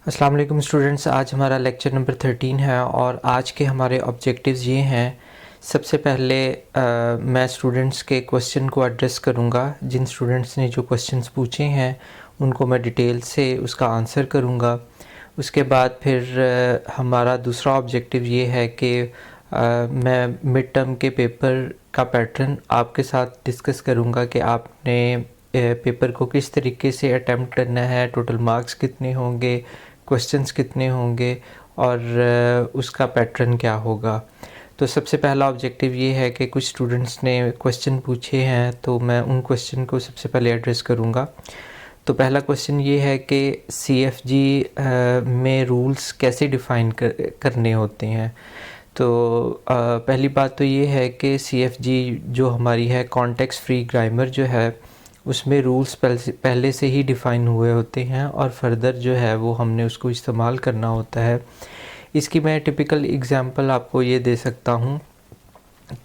अस्सलाम वालेकुम स्टूडेंट्स, आज हमारा लेक्चर नंबर 13 है और आज के हमारे ऑब्जेक्टिव्स ये हैं। सबसे पहले मैं स्टूडेंट्स के क्वेश्चन को एड्रेस करूँगा। जिन स्टूडेंट्स ने जो क्वेश्चंस पूछे हैं उनको मैं डिटेल से उसका आंसर करूँगा। उसके बाद फिर हमारा दूसरा ऑब्जेक्टिव ये है कि मैं मिड टर्म के पेपर का पैटर्न आपके साथ डिस्कस करूँगा कि आपने पेपर को किस तरीके से अटेम्प्ट करना है, टोटल मार्क्स कितने होंगे, क्वेश्चंस कितने होंगे और उसका पैटर्न क्या होगा। तो सबसे पहला ऑब्जेक्टिव ये है कि कुछ स्टूडेंट्स ने क्वेश्चन पूछे हैं तो मैं उन क्वेश्चन को सबसे पहले एड्रेस करूँगा। तो पहला क्वेश्चन ये है कि CFG में रूल्स कैसे डिफ़ाइन करने होते हैं। तो पहली बात तो ये है कि CFG जो हमारी है कॉन्टेक्स्ट फ्री ग्रामर जो है उसमें रूल्स पहले से ही डिफ़ाइन हुए होते हैं और फर्दर जो है वो हमने उसको इस्तेमाल करना होता है। इसकी मैं टिपिकल एग्ज़ाम्पल आपको ये दे सकता हूँ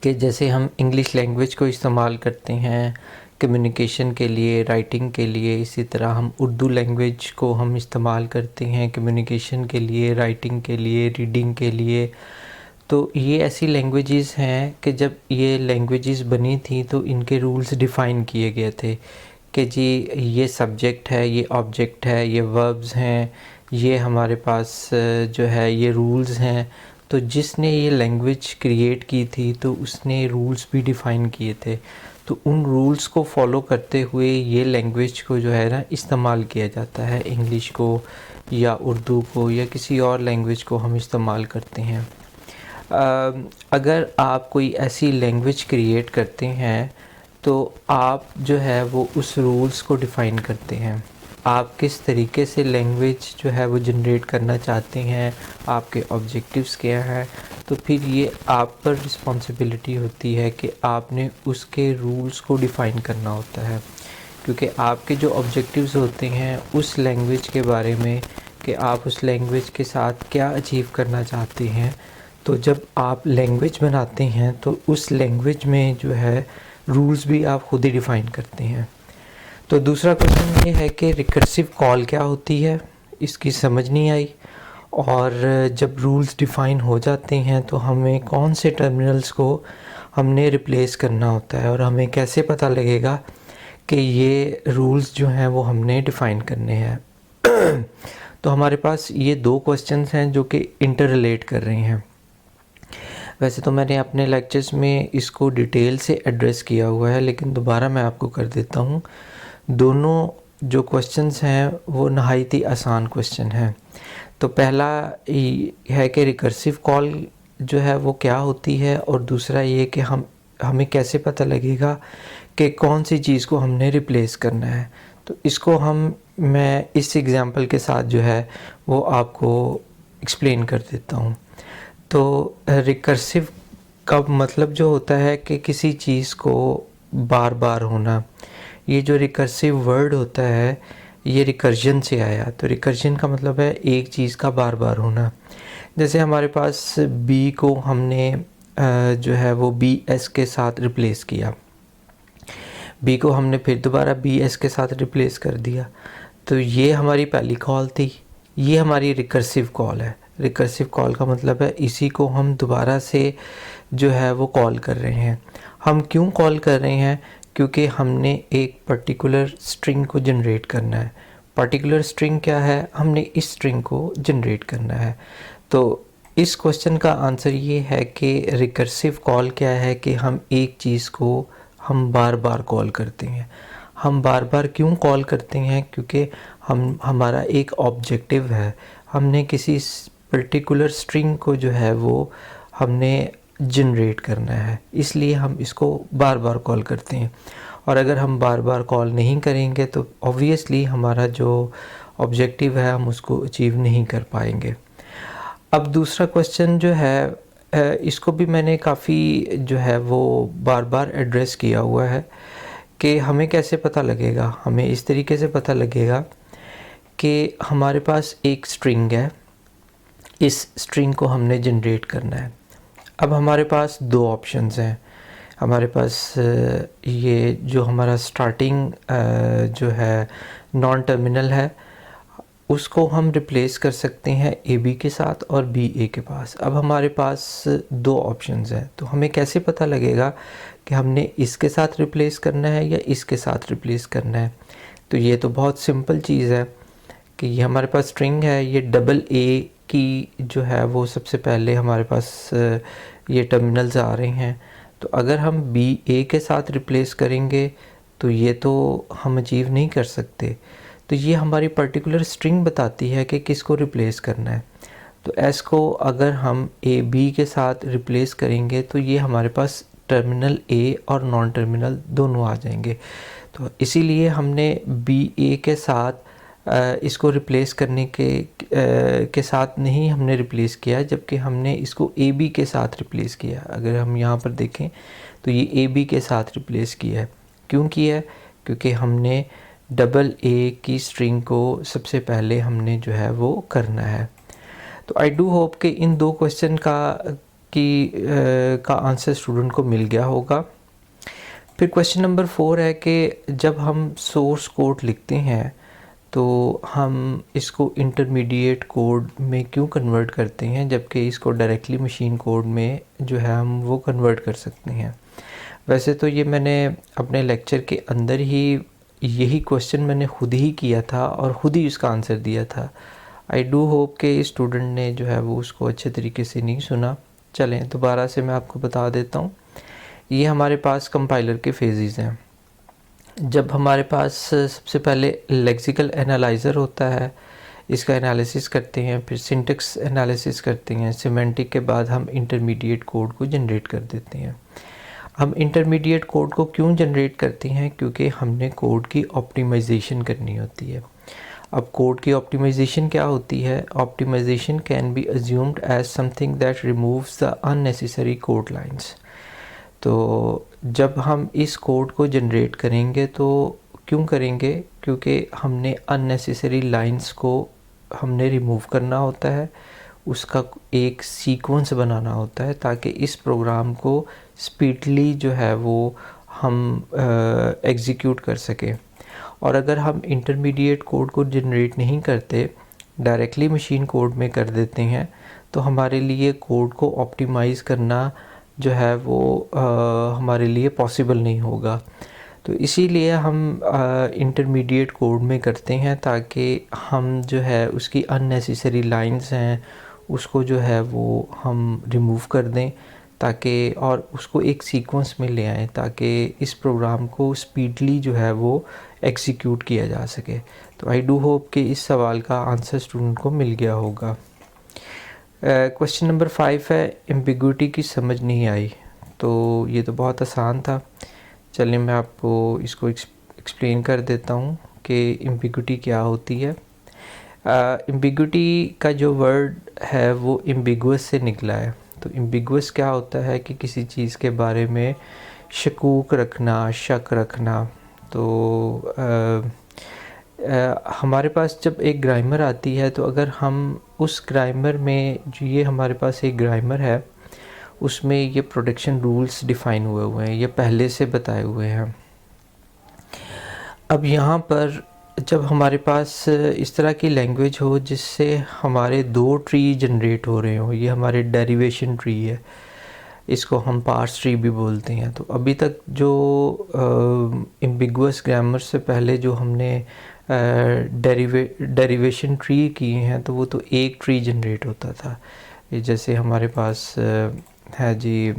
कि जैसे हम इंग्लिश लैंग्वेज को इस्तेमाल करते हैं कम्युनिकेशन के लिए, राइटिंग के लिए, इसी तरह हम उर्दू लैंग्वेज को हम इस्तेमाल करते हैं कम्युनिकेशन के लिए, राइटिंग के लिए, रीडिंग के लिए। तो ये ऐसी लैंग्वेजेस हैं कि जब ये लैंग्वेजेस बनी थी तो इनके रूल्स डिफ़ाइन किए गए थे कि जी ये सब्जेक्ट है, ये ऑब्जेक्ट है, ये वर्ब्स हैं, ये हमारे पास जो है ये रूल्स हैं। तो जिसने ये लैंग्वेज क्रिएट की थी तो उसने रूल्स भी डिफ़ाइन किए थे। तो उन रूल्स को फॉलो करते हुए ये लैंग्वेज को जो है ना इस्तेमाल किया जाता है। इंग्लिश को या उर्दू को या किसी और लैंग्वेज को हम इस्तेमाल करते हैं। अगर आप कोई ऐसी लैंग्वेज क्रिएट करते हैं तो आप जो है वो उस रूल्स को डिफ़ाइन करते हैं। आप किस तरीके से लैंग्वेज जो है वो जनरेट करना चाहते हैं, आपके ऑब्जेक्टिव्स क्या हैं, तो फिर ये आप पर रिस्पॉन्सिबिलिटी होती है कि आपने उसके रूल्स को डिफ़ाइन करना होता है। क्योंकि आपके जो ऑब्जेक्टिव्स होते हैं उस लैंग्वेज के बारे में कि आप उस लैंग्वेज के साथ क्या अचीव करना चाहते हैं। तो जब आप लैंग्वेज बनाते हैं तो उस लैंग्वेज में जो है रूल्स भी आप खुद ही डिफ़ाइन करते हैं। तो दूसरा क्वेश्चन ये है कि रिकर्सिव कॉल क्या होती है, इसकी समझ नहीं आई। और जब रूल्स डिफ़ाइन हो जाते हैं तो हमें कौन से टर्मिनल्स को हमने रिप्लेस करना होता है और हमें कैसे पता लगेगा कि ये रूल्स जो हैं वो हमने डिफ़ाइन करने हैं। तो हमारे पास ये दो क्वेश्चंस हैं जो कि इंटर रिलेट कर रहे हैं। वैसे तो मैंने अपने लेक्चर्स में इसको डिटेल से एड्रेस किया हुआ है, लेकिन दोबारा मैं आपको कर देता हूँ। दोनों जो क्वेश्चंस हैं वो नहायत ही आसान क्वेश्चन हैं। तो पहला है कि रिकर्सिव कॉल जो है वो क्या होती है और दूसरा ये कि हमें कैसे पता लगेगा कि कौन सी चीज़ को हमने रिप्लेस करना है। तो इसको मैं इस एग्ज़ाम्पल के साथ जो है वो आपको एक्सप्लेन कर देता हूँ। तो रिकर्सिव का मतलब जो होता है कि किसी चीज़ को बार बार होना। ये जो रिकर्सिव वर्ड होता है ये रिकर्जन से आया। तो रिकर्जन का मतलब है एक चीज़ का बार बार होना। जैसे हमारे पास बी को हमने जो है वो बी एस के साथ रिप्लेस किया, बी को हमने फिर दोबारा बी एस के साथ रिप्लेस कर दिया। तो ये हमारी पहली कॉल थी, ये हमारी रिकर्सिव कॉल है। रिकर्सिव कॉल का मतलब है इसी को हम दोबारा से जो है वो कॉल कर रहे हैं। हम क्यों कॉल कर रहे हैं? क्योंकि हमने एक पर्टिकुलर स्ट्रिंग को जनरेट करना है। पर्टिकुलर स्ट्रिंग क्या है? हमने इस स्ट्रिंग को जनरेट करना है। तो इस क्वेश्चन का आंसर ये है कि रिकर्सिव कॉल क्या है कि हम एक चीज़ को हम बार बार कॉल करते हैं। हम बार बार क्यों कॉल करते हैं? क्योंकि हमारा एक ऑब्जेक्टिव है, हमने किसी पर्टिकुलर स्ट्रिंग को जो है वो हमने जनरेट करना है, इसलिए हम इसको बार बार कॉल करते हैं। और अगर हम बार बार कॉल नहीं करेंगे तो ऑब्वियसली हमारा जो ऑब्जेक्टिव है हम उसको अचीव नहीं कर पाएंगे। अब दूसरा क्वेश्चन जो है इसको भी मैंने काफ़ी जो है वो बार बार एड्रेस किया हुआ है कि हमें कैसे पता लगेगा। हमें इस तरीके से पता लगेगा कि हमारे पास एक स्ट्रिंग है, इस स्ट्रिंग को हमने जनरेट करना है। अब हमारे पास दो ऑप्शंस हैं। हमारे पास ये जो हमारा स्टार्टिंग जो है नॉन टर्मिनल है उसको हम रिप्लेस कर सकते हैं ए बी के साथ और बी ए के पास। अब हमारे पास दो ऑप्शंस हैं, तो हमें कैसे पता लगेगा कि हमने इसके साथ रिप्लेस करना है या इसके साथ रिप्लेस करना है? तो ये तो बहुत सिंपल चीज़ है कि ये हमारे पास स्ट्रिंग है, ये डबल ए की जो है वो सबसे पहले हमारे पास ये टर्मिनल्स आ रहे हैं। तो अगर हम बी ए के साथ रिप्लेस करेंगे तो ये तो हम अचीव नहीं कर सकते। तो ये हमारी पर्टिकुलर स्ट्रिंग बताती है कि किसको रिप्लेस करना है। तो एस को अगर हम ए बी के साथ रिप्लेस करेंगे तो ये हमारे पास टर्मिनल ए और नॉन टर्मिनल दोनों आ जाएंगे। तो इसीलिए हमने बी ए के साथ इसको रिप्लेस करने के साथ नहीं हमने रिप्लेस किया, जबकि हमने इसको ए बी के साथ रिप्लेस किया। अगर हम यहाँ पर देखें तो ये ए बी के साथ रिप्लेस किया है। क्यों किया है? क्योंकि हमने डबल ए की स्ट्रिंग को सबसे पहले हमने जो है वो करना है। तो आई डू होप कि इन दो क्वेश्चन का आंसर स्टूडेंट को मिल गया होगा। फिर क्वेश्चन नंबर 4 है कि जब हम सोर्स कोड लिखते हैं तो हम इसको इंटरमीडिएट कोड में क्यों कन्वर्ट करते हैं, जबकि इसको डायरेक्टली मशीन कोड में जो है हम वो कन्वर्ट कर सकते हैं। वैसे तो ये मैंने अपने लेक्चर के अंदर ही यही क्वेश्चन मैंने खुद ही किया था और खुद ही उसका आंसर दिया था। आई डू होप कि स्टूडेंट ने जो है वो उसको अच्छे तरीके से नहीं सुना। चलें दोबारा से मैं आपको बता देता हूँ। ये हमारे पास कंपाइलर के फेजेस हैं। जब हमारे पास सबसे पहले लेक्सिकल एनालाइज़र होता है, इसका एनालिसिस करते हैं, फिर सिंटेक्स एनालिसिस करते हैं, सिमेंटिक के बाद हम इंटरमीडिएट कोड को जनरेट कर देते हैं। हम इंटरमीडिएट कोड को क्यों जनरेट करते हैं? क्योंकि हमने कोड की ऑप्टिमाइजेशन करनी होती है। अब कोड की ऑप्टिमाइजेशन क्या होती है? Optimisation can be assumed as something that removes the unnecessary code lines. तो जब हम इस कोड को जनरेट करेंगे तो क्यों करेंगे? क्योंकि हमने अननेसेसरी लाइंस को हमने रिमूव करना होता है, उसका एक सीक्वेंस बनाना होता है ताकि इस प्रोग्राम को स्पीडली जो है वो हम एग्जीक्यूट कर सकें। और अगर हम इंटरमीडिएट कोड को जनरेट नहीं करते, डायरेक्टली मशीन कोड में कर देते हैं, तो हमारे लिए कोड को ऑप्टिमाइज़ करना जो है वो हमारे लिए पॉसिबल नहीं होगा। तो इसीलिए हम इंटरमीडिएट कोड में करते हैं ताकि हम जो है उसकी अननेसेसरी लाइंस हैं उसको जो है वो हम रिमूव कर दें, ताकि और उसको एक सीक्वेंस में ले आएँ ताकि इस प्रोग्राम को स्पीडली जो है वो एग्जीक्यूट किया जा सके। तो आई डू होप कि इस सवाल का आंसर स्टूडेंट को मिल गया होगा। क्वेश्चन नंबर 5 है, एम्बिग्विटी की समझ नहीं आई। तो ये तो बहुत आसान था। चलिए मैं आपको इसको एक्सप्लेन कर देता हूँ कि एम्बिग्विटी क्या होती है। एम्बिग्विटी का जो वर्ड है वो एम्बिगुअस से निकला है। तो एम्बिगुअस क्या होता है कि किसी चीज़ के बारे में शकूक रखना, शक रखना। तो हमारे पास जब एक ग्रामर आती है तो अगर हम उस ग्रामर में जो ये हमारे पास एक ग्रामर है उसमें ये प्रोटेक्शन रूल्स डिफ़ाइन हुए हैं, ये पहले से बताए हुए हैं। अब यहाँ पर जब हमारे पास इस तरह की लैंग्वेज हो जिससे हमारे दो ट्री जनरेट हो रहे हो, ये हमारे डेरिवेशन ट्री है, इसको हम पार्स ट्री भी बोलते हैं। तो अभी तक जो एम्बिगुअस ग्रामर से पहले जो हमने डेरिवेशन ट्री किए हैं तो वो तो एक ट्री जनरेट होता था। ये जैसे हमारे पास है जी,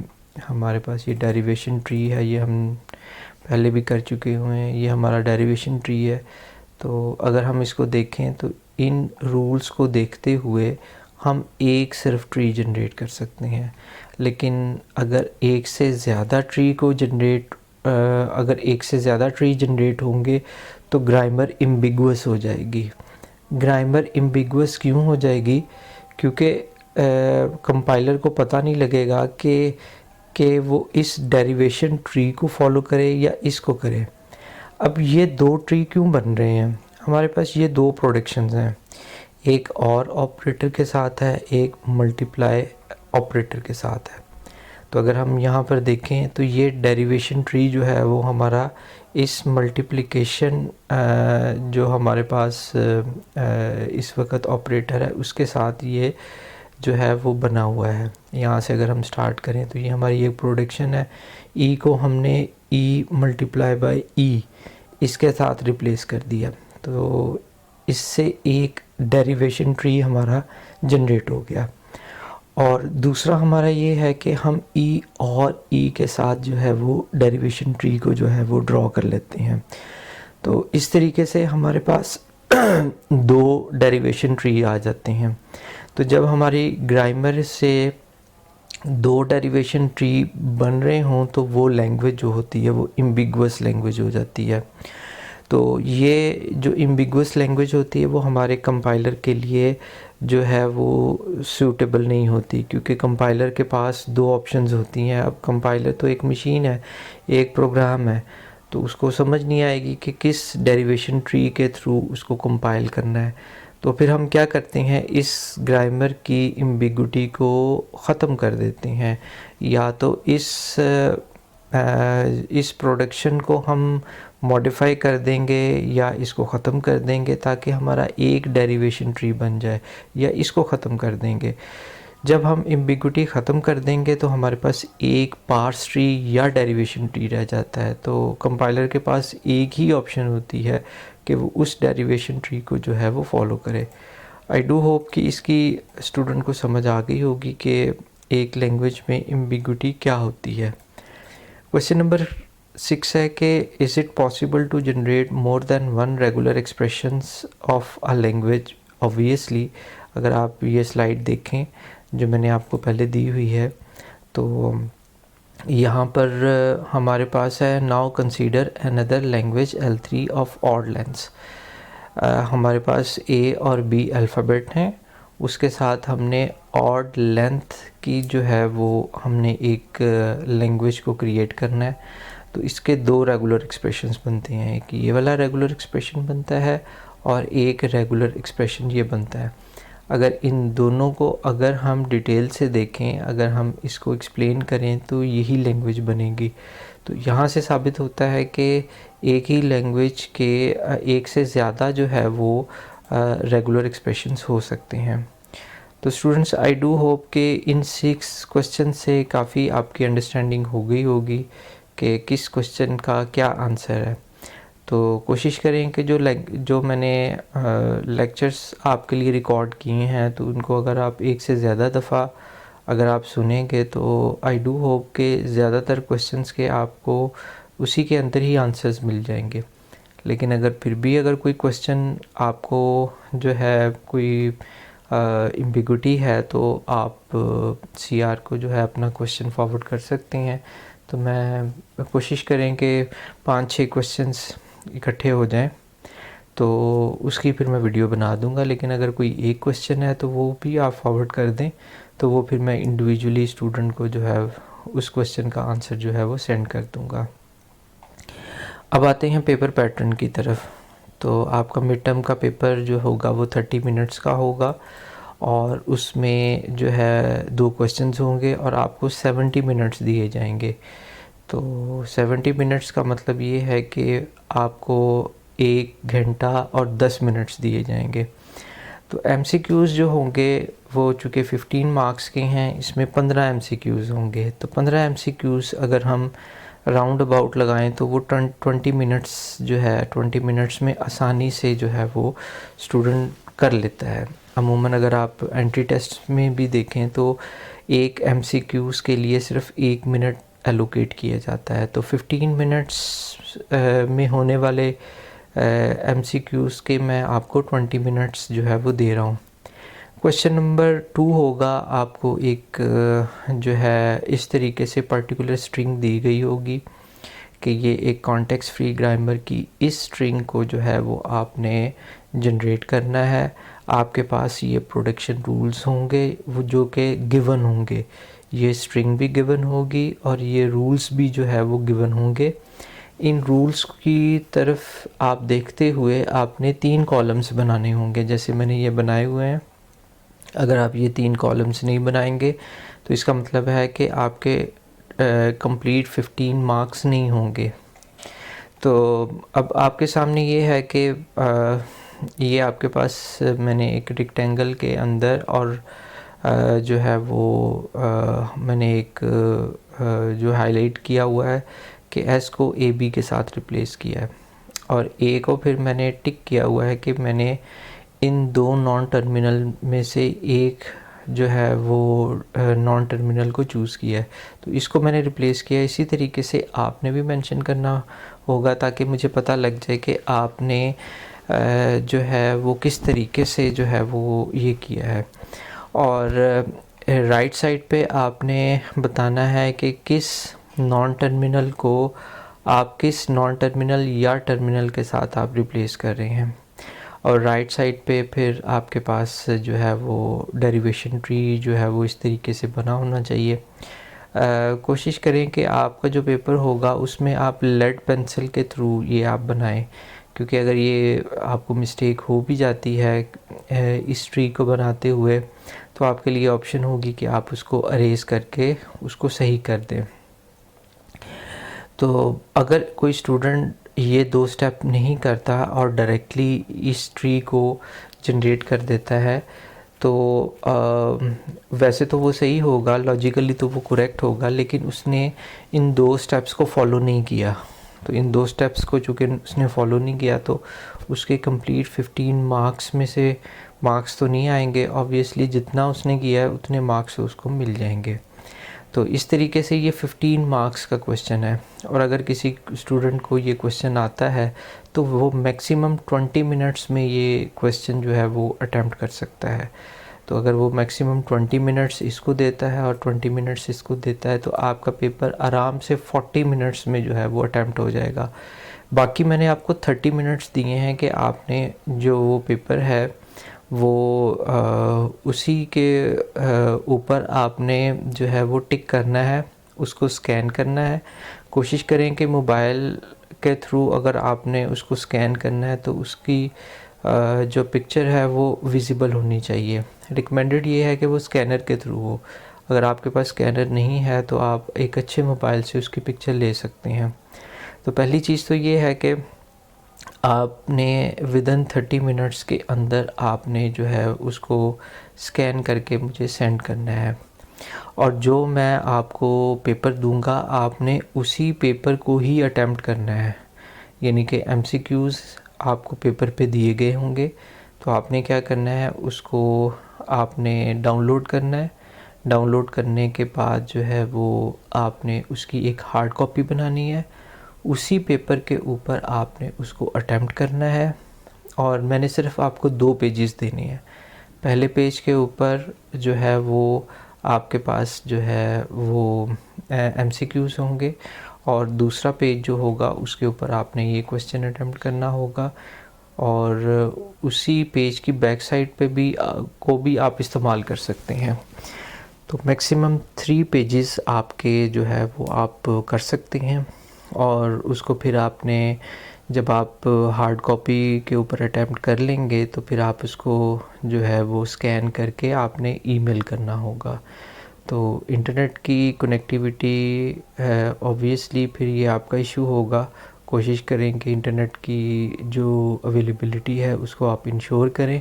हमारे पास ये डेरिवेशन ट्री है, ये हम पहले भी कर चुके हुए हैं, ये हमारा डेरिवेशन ट्री है। तो अगर हम इसको देखें तो इन रूल्स को देखते हुए हम एक सिर्फ ट्री जनरेट कर सकते हैं। लेकिन अगर एक से ज़्यादा ट्री जनरेट होंगे तो ग्रामर एम्बिगुअस हो जाएगी। ग्रामर एम्बिगुअस क्यों हो जाएगी? क्योंकि कंपाइलर को पता नहीं लगेगा कि वो इस डेरिवेशन ट्री को फॉलो करे या इसको करे। अब ये दो ट्री क्यों बन रहे हैं? हमारे पास ये दो प्रोडक्शंस हैं, एक और ऑपरेटर के साथ है, एक मल्टीप्लाई ऑपरेटर के साथ है। तो अगर हम यहाँ पर देखें तो ये डेरिवेशन ट्री जो है वो हमारा इस मल्टीप्लिकेशन जो हमारे पास इस वक्त ऑपरेटर है उसके साथ ये जो है वो बना हुआ है। यहाँ से अगर हम स्टार्ट करें तो ये हमारी एक प्रोडक्शन है, ई को हमने ई मल्टीप्लाई बाय ई इसके साथ रिप्लेस कर दिया, तो इससे एक डेरिवेशन ट्री हमारा जनरेट हो गया। और दूसरा हमारा ये है कि हम ई और ई के साथ जो है वो डेरिवेशन ट्री को जो है वो ड्रॉ कर लेते हैं। तो इस तरीके से हमारे पास दो डेरिवेशन ट्री आ जाते हैं। तो जब हमारी ग्रामर से दो डेरिवेशन ट्री बन रहे हों तो वो लैंग्वेज जो होती है वो एम्बिगुअस लैंग्वेज हो जाती है। तो ये जो एम्बिगुअस लैंग्वेज होती है वो हमारे कंपाइलर के लिए जो है वो सूटेबल नहीं होती, क्योंकि कंपाइलर के पास दो ऑप्शंस होती हैं। अब कंपाइलर तो एक मशीन है, एक प्रोग्राम है, तो उसको समझ नहीं आएगी कि किस डेरिवेशन ट्री के थ्रू उसको कंपाइल करना है। तो फिर हम क्या करते हैं, इस ग्रामर की एम्बिगुइटी को ख़त्म कर देते हैं, या तो इस प्रोडक्शन को हम मॉडिफाई कर देंगे या इसको ख़त्म कर देंगे ताकि हमारा एक डेरिवेशन ट्री बन जाए, या इसको ख़त्म कर देंगे। जब हम एम्बिगुइटी ख़त्म कर देंगे तो हमारे पास एक पार्स ट्री या डेरिवेशन ट्री रह जाता है। तो कंपाइलर के पास एक ही ऑप्शन होती है कि वो उस डेरिवेशन ट्री को जो है वो फॉलो करे। आई डू होप कि इसकी स्टूडेंट को समझ आ गई होगी कि एक लैंग्वेज में एम्बिगुइटी क्या होती है। क्वेश्चन नंबर 6 है कि is it possible to generate more than one regular expressions of a language. Obviously अगर आप ये स्लाइड देखें जो मैंने आपको पहले दी हुई है, तो यहाँ पर हमारे पास है now consider another language L3 of odd lengths. हमारे पास A और B अल्फ़ाबेट हैं, उसके साथ हमने ऑड लेंथ की जो है वो हमने एक लैंग्वेज को क्रिएट करना है। तो इसके दो रेगुलर एक्सप्रेशंस बनते हैं, एक ये वाला रेगुलर एक्सप्रेशन बनता है और एक रेगुलर एक्सप्रेशन ये बनता है। अगर इन दोनों को अगर हम डिटेल से देखें, अगर हम इसको एक्सप्लेन करें तो यही लैंग्वेज बनेगी। तो यहाँ से साबित होता है कि एक ही लैंग्वेज के एक से ज़्यादा जो है वो रेगुलर एक्सप्रेशंस हो सकते हैं। तो स्टूडेंट्स, आई डू होप कि इन 6 क्वेश्चन से काफ़ी आपकी अंडरस्टैंडिंग हो गई होगी कि किस क्वेश्चन का क्या आंसर है। तो कोशिश करें कि जो मैंने लेक्चर्स आपके लिए रिकॉर्ड किए हैं तो उनको अगर आप एक से ज़्यादा दफ़ा अगर आप सुनेंगे तो आई डू होप कि ज़्यादातर क्वेश्चंस के आपको उसी के अंदर ही आंसर्स मिल जाएंगे। लेकिन अगर फिर भी अगर कोई क्वेश्चन आपको जो है कोई एम्बिगुइटी है तो आप CR को जो है अपना क्वेश्चन फॉरवर्ड कर सकते हैं। तो मैं कोशिश करें कि 5-6 क्वेश्चंस इकट्ठे हो जाएं तो उसकी फिर मैं वीडियो बना दूंगा। लेकिन अगर कोई एक क्वेश्चन है तो वो भी आप फॉरवर्ड कर दें, तो वो फिर मैं इंडिविजुअली स्टूडेंट को जो है उस क्वेश्चन का आंसर जो है वो सेंड कर दूंगा। अब आते हैं पेपर पैटर्न की तरफ। तो आपका मिड टर्म का पेपर जो होगा वो 30 मिनट्स का होगा और उसमें जो है 2 क्वेश्चंस होंगे और आपको 70 मिनट्स दिए जाएंगे। तो 70 मिनट्स का मतलब ये है कि आपको 1 घंटा और 10 मिनट्स दिए जाएंगे। तो MCQs जो होंगे वो चूँकि 15 मार्क्स के हैं, इसमें 15 MCQs होंगे। तो 15 MCQs अगर हम राउंड अबाउट लगाएं तो वो 20 मिनट्स जो है 20 मिनट्स में आसानी से जो है वो स्टूडेंट कर लेता है। अमूमन अगर आप एंट्री टेस्ट में भी देखें तो एक MCQs के लिए सिर्फ 1 मिनट एलोकेट किया जाता है। तो 15 मिनट्स में होने वाले MCQs के मैं आपको 20 मिनट्स जो है वो दे रहा हूँ। क्वेश्चन नंबर 2 होगा, आपको एक जो है इस तरीके से पर्टिकुलर स्ट्रिंग दी गई होगी कि ये एक कॉन्टेक्स्ट फ्री ग्रामर की इस स्ट्रिंग को जो है वो आपने जनरेट करना है। आपके पास ये प्रोडक्शन रूल्स होंगे वो जो कि गिवन होंगे, ये स्ट्रिंग भी गिवन होगी और ये रूल्स भी जो है वो गिवन होंगे। इन रूल्स की तरफ आप देखते हुए आपने 3 कॉलम्स बनाने होंगे, जैसे मैंने ये बनाए हुए हैं। अगर आप ये 3 कॉलम्स नहीं बनाएंगे तो इसका मतलब है कि आपके कंप्लीट 15 मार्क्स नहीं होंगे। तो अब आपके सामने ये है कि ये आपके पास मैंने एक रेक्टेंगल के अंदर और जो है वो मैंने एक जो हाईलाइट किया हुआ है कि एस को ए बी के साथ रिप्लेस किया है और ए को फिर मैंने टिक किया हुआ है कि मैंने इन दो नॉन टर्मिनल में से एक जो है वो नॉन टर्मिनल को चूज़ किया है, तो इसको मैंने रिप्लेस किया। इसी तरीके से आपने भी मेंशन करना होगा ताकि मुझे पता लग जाए कि आपने जो है वो किस तरीके से जो है वो ये किया है। और राइट साइड पे आपने बताना है कि किस नॉन टर्मिनल को आप किस नॉन टर्मिनल या टर्मिनल के साथ आप रिप्लेस कर रहे हैं। और राइट साइड पे फिर आपके पास जो है वो डेरिवेशन ट्री जो है वो इस तरीके से बना होना चाहिए। कोशिश करें कि आपका जो पेपर होगा उसमें आप लेड पेंसिल के थ्रू ये आप बनाएं, क्योंकि अगर ये आपको मिस्टेक हो भी जाती है इस ट्री को बनाते हुए तो आपके लिए ऑप्शन होगी कि आप उसको अरेज करके उसको सही कर दें। तो अगर कोई स्टूडेंट ये दो स्टेप नहीं करता और डायरेक्टली इस ट्री को जनरेट कर देता है तो वैसे तो वो सही होगा, लॉजिकली तो वो करेक्ट होगा, लेकिन उसने इन दो स्टेप्स को फॉलो नहीं किया। तो इन दो स्टेप्स को चूँकि उसने फॉलो नहीं किया तो उसके कंप्लीट 15 मार्क्स में से मार्क्स तो नहीं आएंगे। ऑब्वियसली जितना उसने किया है उतने मार्क्स उसको मिल जाएंगे। तो इस तरीके से ये 15 मार्क्स का क्वेश्चन है और अगर किसी स्टूडेंट को ये क्वेश्चन आता है तो वो मैक्सिमम 20 मिनट्स में ये क्वेश्चन जो है वो अटैम्प्ट कर सकता है। तो अगर वो मैक्सिमम 20 मिनट्स इसको देता है और 20 मिनट्स इसको देता है तो आपका पेपर आराम से 40 मिनट्स में जो है वो अटैम्प्ट हो जाएगा। बाकी मैंने आपको 30 मिनट्स दिए हैं कि आपने जो वो पेपर है वो उसी के ऊपर आपने जो है वो टिक करना है, उसको स्कैन करना है। कोशिश करें कि मोबाइल के थ्रू अगर आपने उसको स्कैन करना है तो उसकी जो पिक्चर है वो विजिबल होनी चाहिए। रिकमेंडेड ये है कि वो स्कैनर के थ्रू हो। अगर आपके पास स्कैनर नहीं है तो आप एक अच्छे मोबाइल से उसकी पिक्चर ले सकते हैं। तो पहली चीज़ तो ये है कि आपने विदिन 30 मिनट्स के अंदर आपने जो है उसको स्कैन करके मुझे सेंड करना है और जो मैं आपको पेपर दूंगा आपने उसी पेपर को ही अटेम्प्ट करना है। यानी कि MCQs आपको पेपर पे दिए गए होंगे तो आपने क्या करना है उसको आपने डाउनलोड करना है। डाउनलोड करने के बाद जो है वो आपने उसकी एक हार्ड कॉपी बनानी है, उसी पेपर के ऊपर आपने उसको अटेम्प्ट करना है। और मैंने सिर्फ आपको 2 पेजेस देने हैं। पहले पेज के ऊपर जो है वो आपके पास जो है वो MCQs होंगे और दूसरा पेज जो होगा उसके ऊपर आपने ये क्वेश्चन अटेम्प्ट करना होगा और उसी पेज की बैक साइड पे भी को भी आप इस्तेमाल कर सकते हैं। तो मैक्सिमम 3 पेजेस आपके जो है वो आप कर सकते हैं और उसको फिर आपने जब आप हार्ड कॉपी के ऊपर अटैम्प्ट कर लेंगे तो फिर आप उसको जो है वो स्कैन करके आपने ईमेल करना होगा। तो इंटरनेट की कनेक्टिविटी है ऑब्वियसली फिर ये आपका इशू होगा। कोशिश करें कि इंटरनेट की जो अवेलेबिलिटी है उसको आप इंश्योर करें।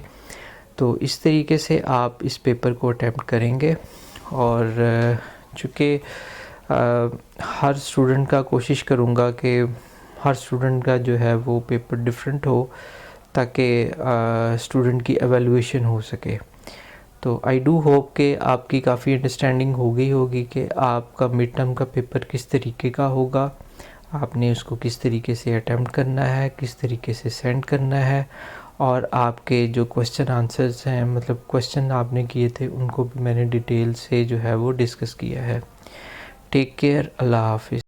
तो इस तरीके से आप इस पेपर को अटैम्प्ट करेंगे और चूँकि हर स्टूडेंट का कोशिश करूँगा कि हर स्टूडेंट का जो है वो पेपर डिफरेंट हो ताकि स्टूडेंट की एवेलुएशन हो सके। तो आई डू होप कि आपकी काफ़ी अंडरस्टैंडिंग हो गई होगी कि आपका मिड टर्म का पेपर किस तरीके का होगा, आपने उसको किस तरीके से अटेम्प्ट करना है, किस तरीके से सेंड करना है और आपके जो क्वेश्चन आंसर्स हैं मतलब क्वेश्चन आपने किए थे उनको भी मैंने डिटेल से जो है वो डिस्कस किया है। टेक केयर, अल्लाह हाफिज़।